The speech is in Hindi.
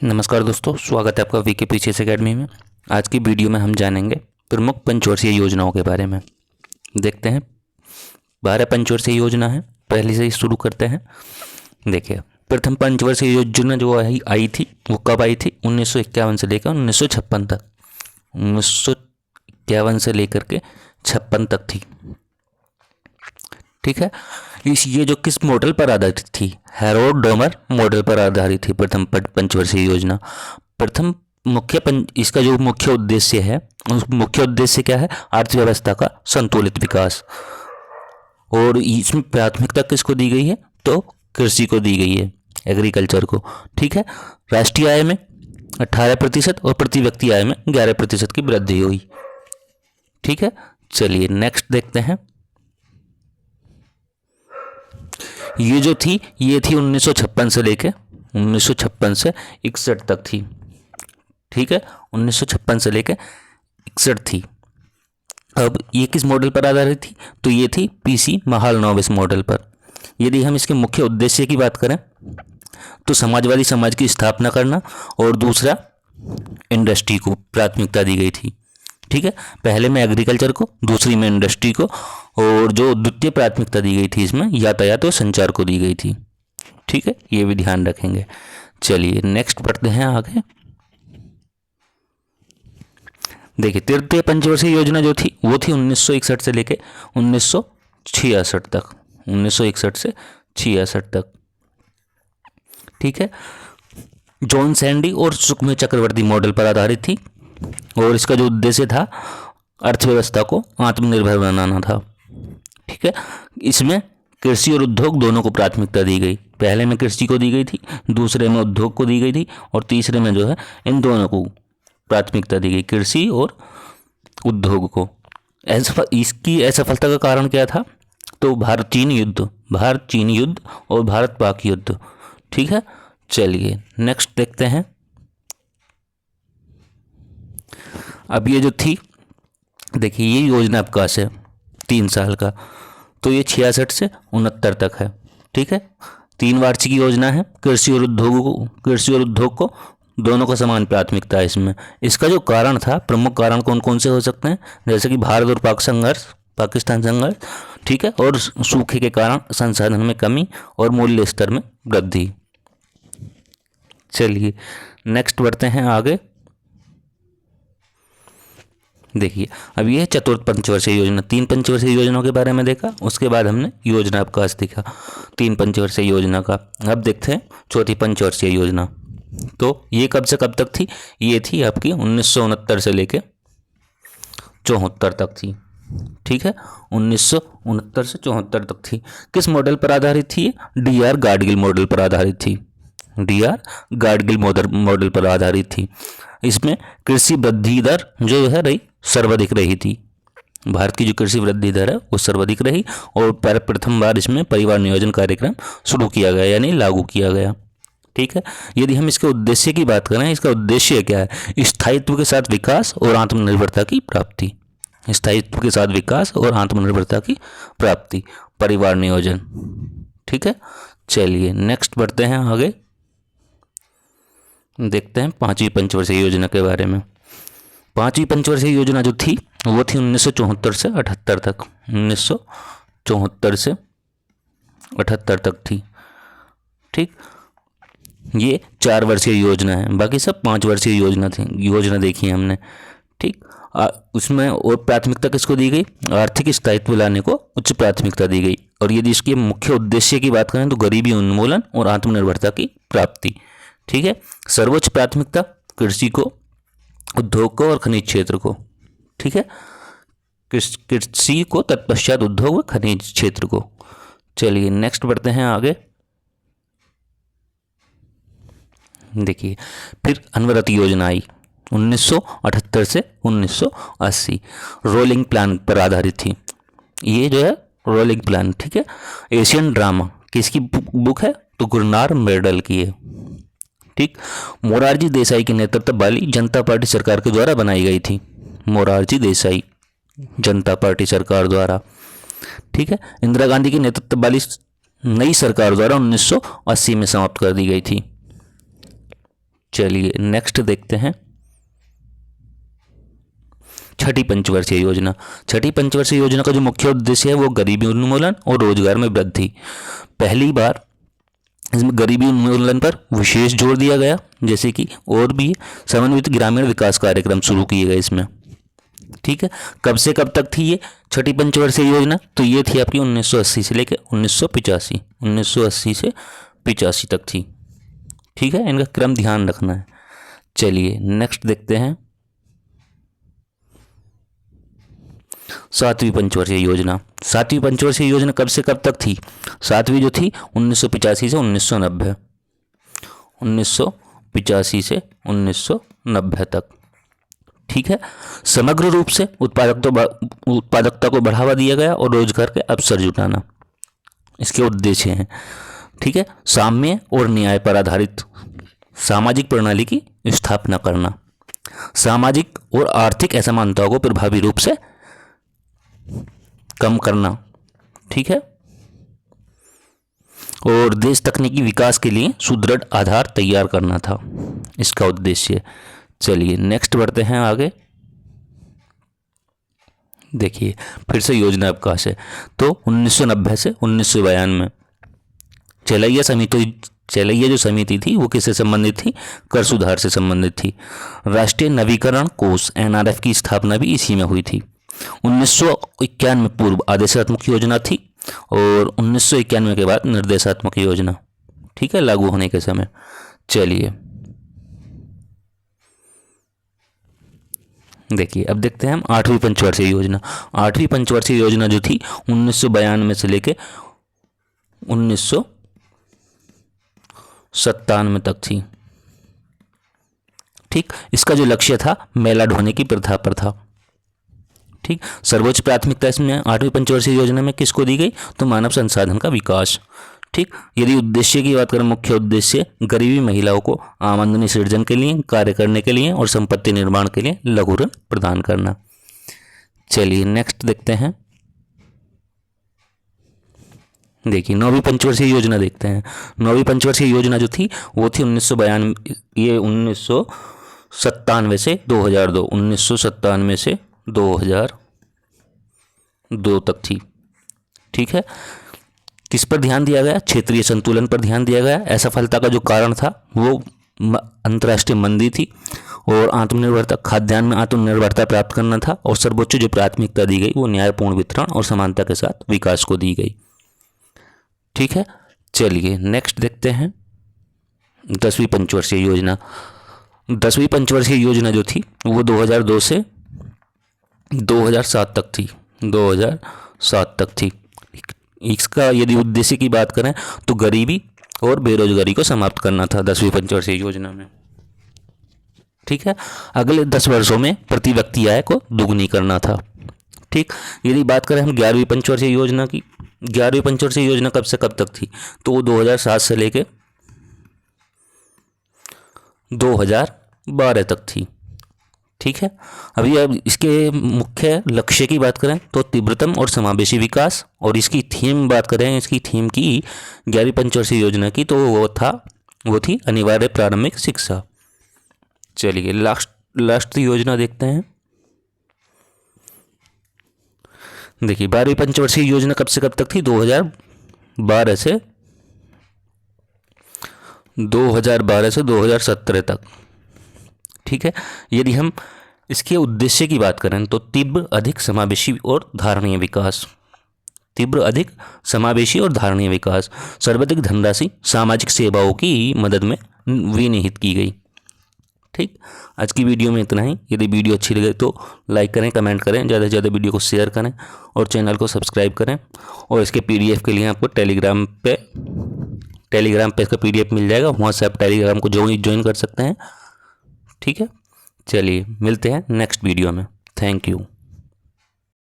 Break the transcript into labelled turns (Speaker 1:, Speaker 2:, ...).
Speaker 1: नमस्कार दोस्तों, स्वागत है आपका वीके पीसीएस एकेडमी में। आज की वीडियो में हम जानेंगे प्रमुख पंचवर्षीय योजनाओं के बारे में। देखते हैं, 12 पंचवर्षीय योजना है। पहले से ही शुरू करते हैं। देखिए, प्रथम पंचवर्षीय योजना जो आई थी वो कब आई थी? 1951 से लेकर 1956 तक। 1951 से लेकर के 56 तक थी। ठीक है। ये जो किस मॉडल पर आधारित थी? हैरोल्ड डोमर मॉडल पर आधारित थी प्रथम पंचवर्षीय योजना। प्रथम इसका जो मुख्य उद्देश्य है, उस मुख्य उद्देश्य क्या है? अर्थव्यवस्था का संतुलित विकास। और इसमें प्राथमिकता किसको दी गई है? तो कृषि को दी गई है, एग्रीकल्चर को। ठीक है। राष्ट्रीय आय में 18% और प्रति व्यक्ति आय में 11% की वृद्धि हुई। ठीक है। चलिए नेक्स्ट देखते हैं। ये जो थी, ये थी 1956 से लेके 1956 से 61 तक थी। ठीक है। 1956 से लेके 61 थी। अब ये किस मॉडल पर आधारित थी? तो ये थी पीसी महालनोबिस मॉडल पर। यदि हम इसके मुख्य उद्देश्य की बात करें तो समाजवादी समाज की स्थापना करना, और दूसरा इंडस्ट्री को प्राथमिकता दी गई थी। ठीक है। पहले में एग्रीकल्चर को, दूसरी में इंडस्ट्री को, और जो द्वितीय प्राथमिकता दी गई थी इसमें यातायात और संचार को दी गई थी। ठीक है, ये भी ध्यान रखेंगे। चलिए नेक्स्ट बढ़ते हैं आगे। देखिए, तृतीय पंचवर्षीय योजना जो थी वो थी 1961 से लेके 1966 तक। 1961 से 66 तक। ठीक है। जॉन सैंडी और सुखमय चक्रवर्ती मॉडल पर आधारित थी, और इसका जो उद्देश्य था अर्थव्यवस्था को आत्मनिर्भर बनाना था। ठीक है। इसमें कृषि और उद्योग दोनों को प्राथमिकता दी गई। पहले में कृषि को दी गई थी, दूसरे में उद्योग को दी गई थी, और तीसरे में जो है इन दोनों को प्राथमिकता दी गई, कृषि और उद्योग को। इसकी असफलता का कारण क्या था? तो भारत चीन युद्ध और भारत पाक युद्ध। ठीक है। चलिए नेक्स्ट देखते हैं। अब ये जो थी, देखिए ये योजना अवकाश है 3 साल का, तो ये 66 से 69 तक है। ठीक है। 3 वार्षिक योजना है। कृषि और उद्योग को दोनों को समान प्राथमिकता है इसमें। इसका जो कारण था, प्रमुख कारण कौन कौन से हो सकते हैं? जैसे कि भारत और पाकिस्तान संघर्ष। ठीक है। और सूखे के कारण संसाधन में कमी और मूल्य स्तर में वृद्धि। चलिए नेक्स्ट बढ़ते हैं आगे। देखिए, अब ये चतुर्थ पंचवर्षीय योजना। 3 पंचवर्षीय योजनाओं के बारे में देखा, उसके बाद हमने योजना अवकाश देखा 3 पंचवर्षीय योजना का। अब देखते हैं चौथी पंचवर्षीय योजना। तो ये कब से कब तक थी? ये थी आपकी 1969 से लेके 74 तक थी। ठीक है। 1969 से 74 तक थी। किस मॉडल पर आधारित थी? डीआर गाडगिल मॉडल पर आधारित थी। डीआर गाडगिल मॉडल पर आधारित थी। इसमें कृषि वृद्धि दर जो है रही सर्वाधिक रही थी। भारत की जो कृषि वृद्धि दर है वो सर्वाधिक रही, और प्रथम बार इसमें परिवार नियोजन कार्यक्रम शुरू किया गया, यानी लागू किया गया। ठीक है। यदि हम इसके उद्देश्य की बात करें, इसका उद्देश्य क्या है? स्थायित्व के साथ विकास और आत्मनिर्भरता की प्राप्ति। स्थायित्व के साथ विकास और आत्मनिर्भरता की प्राप्ति, परिवार नियोजन। ठीक है। चलिए नेक्स्ट बढ़ते हैं आगे। देखते हैं 5वीं पंचवर्षीय योजना के बारे में। 5वीं पंचवर्षीय योजना जो थी वो थी 1974 से 78 तक। 1974 से 78 तक थी। ठीक। ये 4 वर्षीय योजना है, बाकी सब 5 वर्षीय योजना देखी है हमने। ठीक। उसमें और प्राथमिकता किसको दी गई? आर्थिक स्थायित्व लाने को उच्च प्राथमिकता दी गई। और यदि इसके मुख्य उद्देश्य की बात करें तो गरीबी उन्मूलन और आत्मनिर्भरता की प्राप्ति। ठीक है। सर्वोच्च प्राथमिकता कृषि को, उद्योग को और खनिज क्षेत्र को। ठीक है। कृषि को, तत्पश्चात उद्योग व खनिज क्षेत्र को। चलिए नेक्स्ट बढ़ते हैं आगे। देखिए, फिर अनवरत योजना आई 1978 से 1980। रोलिंग प्लान पर आधारित थी। ये जो है रोलिंग प्लान। ठीक है। एशियन ड्रामा किसकी बुक है? तो गुरनार मेडल की है। ठीक। मोरारजी देसाई के नेतृत्व वाली जनता पार्टी सरकार के द्वारा बनाई गई थी। मोरारजी देसाई जनता पार्टी सरकार द्वारा। ठीक है। इंदिरा गांधी के नेतृत्व वाली नई सरकार द्वारा 1980 में समाप्त कर दी गई थी। चलिए नेक्स्ट देखते हैं छठी पंचवर्षीय योजना। छठी पंचवर्षीय योजना का जो मुख्य उद्देश्य है वो गरीबी उन्मूलन और रोजगार में वृद्धि। पहली बार इसमें गरीबी उन्मूलन पर विशेष जोर दिया गया, जैसे कि और भी समन्वित ग्रामीण विकास कार्यक्रम शुरू किए गए इसमें। ठीक है, कब से कब तक थी ये छठी पंचवर्षीय योजना? तो ये थी आपकी 1980 से लेकर 1985, 1980 से 85 तक थी। ठीक है, इनका क्रम ध्यान रखना है। चलिए नेक्स्ट देखते हैं सातवीं पंचवर्षीय योजना। सातवीं पंचवर्षीय योजना कब से कब तक थी? सातवीं जो थी 1985 से 1990, 1985 से 1990 तक। ठीक है, समग्र रूप से उत्पादकता को बढ़ावा दिया गया और रोजगार के अवसर जुटाना इसके उद्देश्य हैं। ठीक है, साम्य और न्याय पर आधारित सामाजिक प्रणाली की स्थापना करना, सामाजिक और आर्थिक असमानताओं को प्रभावी रूप से कम करना। ठीक है, और देश तकनीकी विकास के लिए सुदृढ़ आधार तैयार करना था इसका उद्देश्य। चलिए नेक्स्ट बढ़ते हैं आगे। देखिए फिर से योजना विकास है। तो 1990 से 1992 चलैया जो समिति थी वो किससे संबंधित थी? कर सुधार से संबंधित थी। राष्ट्रीय नवीकरण कोष NRF की स्थापना भी इसी में हुई थी। 1991 में पूर्व आदेशात्मक योजना थी और 1991 के बाद निर्देशात्मक योजना। ठीक है, लागू होने के समय। चलिए देखिए अब देखते हैं हम आठवीं पंचवर्षीय योजना। आठवीं पंचवर्षीय योजना जो थी 1992 से लेके 1997 तक थी। ठीक, इसका जो लक्ष्य था मेला ढोने की प्रथा पर था। ठीक, सर्वोच्च प्राथमिकता इसमें आठवीं पंचवर्षीय योजना में किसको दी गई? तो मानव संसाधन का विकास। ठीक, यदि उद्देश्य की बात करें, मुख्य उद्देश्य गरीबी महिलाओं को आमदनी सृजन के लिए, कार्य करने के लिए और संपत्ति निर्माण के लिए लघु ऋण प्रदान करना। चलिए नेक्स्ट देखते हैं। देखिए नौवीं पंचवर्षीय योजना देखते हैं। नौवीं पंचवर्षीय योजना जो थी वो थी 1992, ये 1997 से 2002, 1997 से 2002 तक थी। ठीक है, किस पर ध्यान दिया गया? क्षेत्रीय संतुलन पर ध्यान दिया गया। असफलता का जो कारण था वो अंतर्राष्ट्रीय मंदी थी और आत्मनिर्भरता, खाद्यान्न में आत्मनिर्भरता प्राप्त करना था। और सर्वोच्च जो प्राथमिकता दी गई वो न्यायपूर्ण वितरण और समानता के साथ विकास को दी गई। ठीक है, चलिए नेक्स्ट देखते हैं 10वीं पंचवर्षीय योजना। 10वीं पंचवर्षीय योजना जो थी वो 2002 से 2007 तक थी। 2007 तक थी। इसका यदि उद्देश्य की बात करें तो गरीबी और बेरोजगारी को समाप्त करना था 10वीं पंचवर्षीय योजना में। ठीक है, अगले 10 वर्षों में प्रति व्यक्ति आय को दुगुनी करना था। ठीक, यदि बात करें हम 11वीं पंचवर्षीय योजना की, 11वीं पंचवर्षीय योजना कब से कब तक थी? तो वो 2007 से लेके 2012 तक थी। ठीक है, अभी अब इसके मुख्य लक्ष्य की बात करें तो तीव्रतम और समावेशी विकास, और इसकी थीम बात करें, इसकी थीम की 11वीं पंचवर्षीय योजना की, तो वो थी अनिवार्य प्रारंभिक शिक्षा। चलिए लास्ट योजना देखते हैं। देखिए 12वीं पंचवर्षीय योजना कब से कब तक थी? 2012 से 2017 तक। ठीक है, यदि हम इसके उद्देश्य की बात करें तो तीव्र, अधिक समावेशी और धारणीय विकास। तीव्र, अधिक समावेशी और धारणीय विकास। सर्वाधिक धनराशि सामाजिक सेवाओं की मदद में विनिहित की गई। ठीक, आज की वीडियो में इतना ही। यदि वीडियो अच्छी लगे तो लाइक करें, कमेंट करें, ज़्यादा से ज़्यादा वीडियो को शेयर करें और चैनल को सब्सक्राइब करें। और इसके PDF के लिए आपको टेलीग्राम पे इसका PDF मिल जाएगा, वहाँ से आप टेलीग्राम को ज्वाइन कर सकते हैं। ठीक है, चलिए मिलते हैं नेक्स्ट वीडियो में। Thank you.